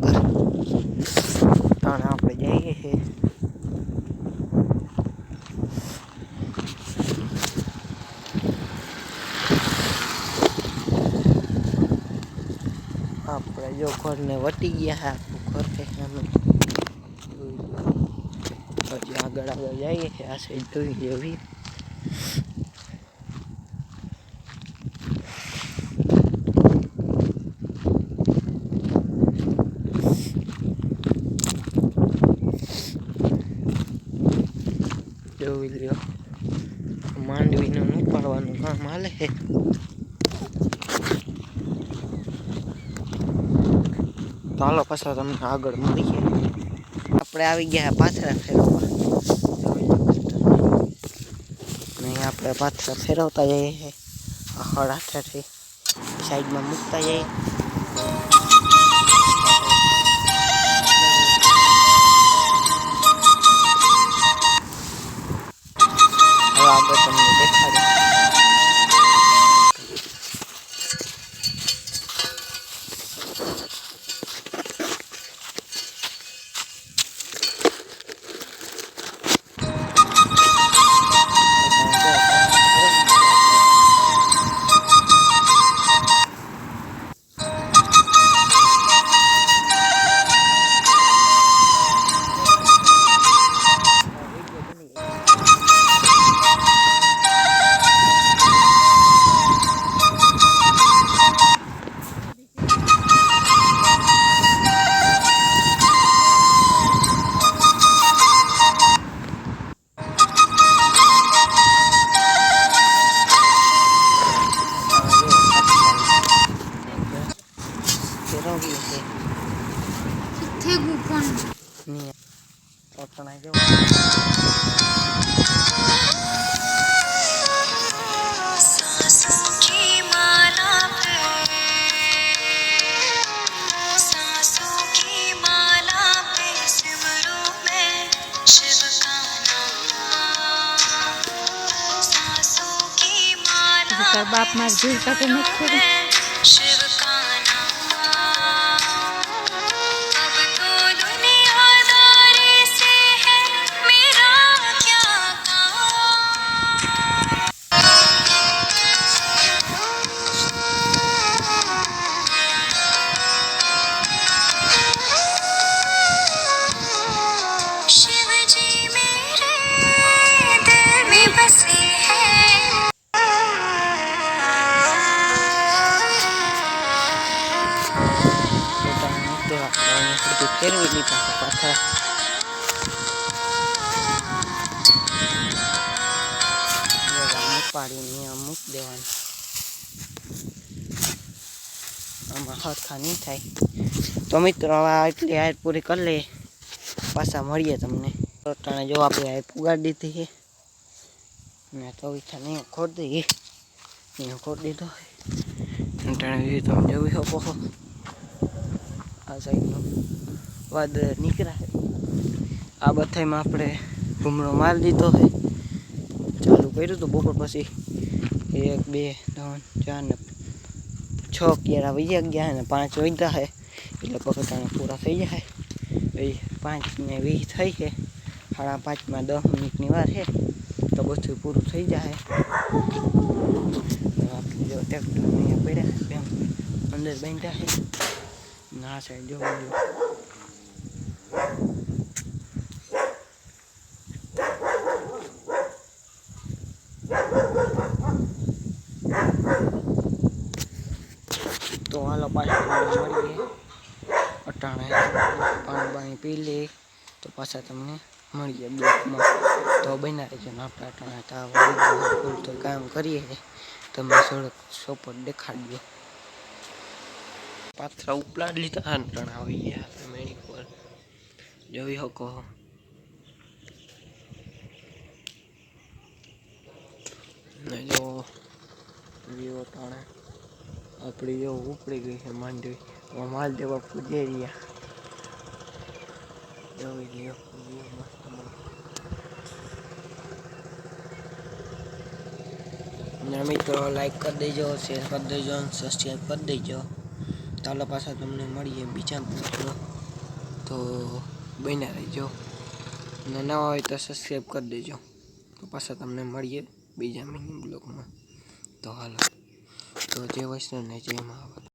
આગળ તાણે આપણે જઈએ છીએ આપણે જો ઘરને વટી ગયા ઘર કે પછી આગળ જઈએ છીએ આ સાઈડ જોઈ લેવી જોઈ લ્યો માંડવીનું ઉપાડવાનું કામ હાલે છે ચાલો પાછા તમને આગળ મળીએ આપણે આવી ગયા પાથરા ફેરવવા નહીં આપણે પાથરા ફેરવતા જઈએ છીએ હળ હાથેથી સાઈડમાં મૂકતા જઈએ હવે આગળ તમને દેખાડું बाप मार झूल का तो मत छोड़ ફેરવેલી પાછા પાડીને મૂક દેવાનું આમાં હરખા નહીં થાય તો મિત્રો હવે એટલી હાર પૂરી કરી લઈએ પાછા મળીએ તમને ટાણે જો આપણે હાર પુગાડી દીધી છે ને તો ઈચ્છા નહીં ખોટ દઈએ અહીંયા ખોટ દીધો ટાણે તમે જોઈ શકો આ સાઈડનું વાદળ નીકળ્યા આ બધામાં આપણે ઘૂમરો મારી દીધો છે ચાલુ કર્યું હતું બપોર પછી 1 2 3 4 ને 6 કેરા વહી ગયા ને 5 વાગ્યા છે એટલે પકડાણા પૂરા થઈ જાય 5 ને 20 થઈ છે 5:30 10 મિનિટની વાર છે તો બધું પૂરું થઈ જાય આપણે જો ટ્રેક્ટર અહીંયા પડ્યા અંદર બાંધ્યા છે ના સાઈડ જો તો હાલો પાછા મળીએ અટાણે પાણી પી લે તો પાછા તમને મળીએ બ્લોકમાં તો બના રહેજો ને આપણે અટાણે તો કામ કરીએ તમે થોડોક સપોર્ટ દેખાડજો પાથરા ઉપલાડ લીધા અટાણા આવી ગયા મેણી પર જોઈ શકો ને જો વિવો ટાણે આપણી જો ઉપડી ગઈ છે માંડવી માલ દેવા પૂજે રહ્યા જોઈ લ્યો મસ્ત ને મિત્રો લાઈક કરી દેજો શેર કરી દેજો સબસ્ક્રાઈબ કરી દેજો ચાલો પાછા તમને મળીએ બીજા તો બન્યા રહેજો અને નવા હોય તો સબસ્ક્રાઈબ કરી દેજો. તો પાછા તમને મળીએ બીજા મિની બ્લોગમાં. તો હાલો, તો જય વૈષ્ણવ ને જય મહાકાલ.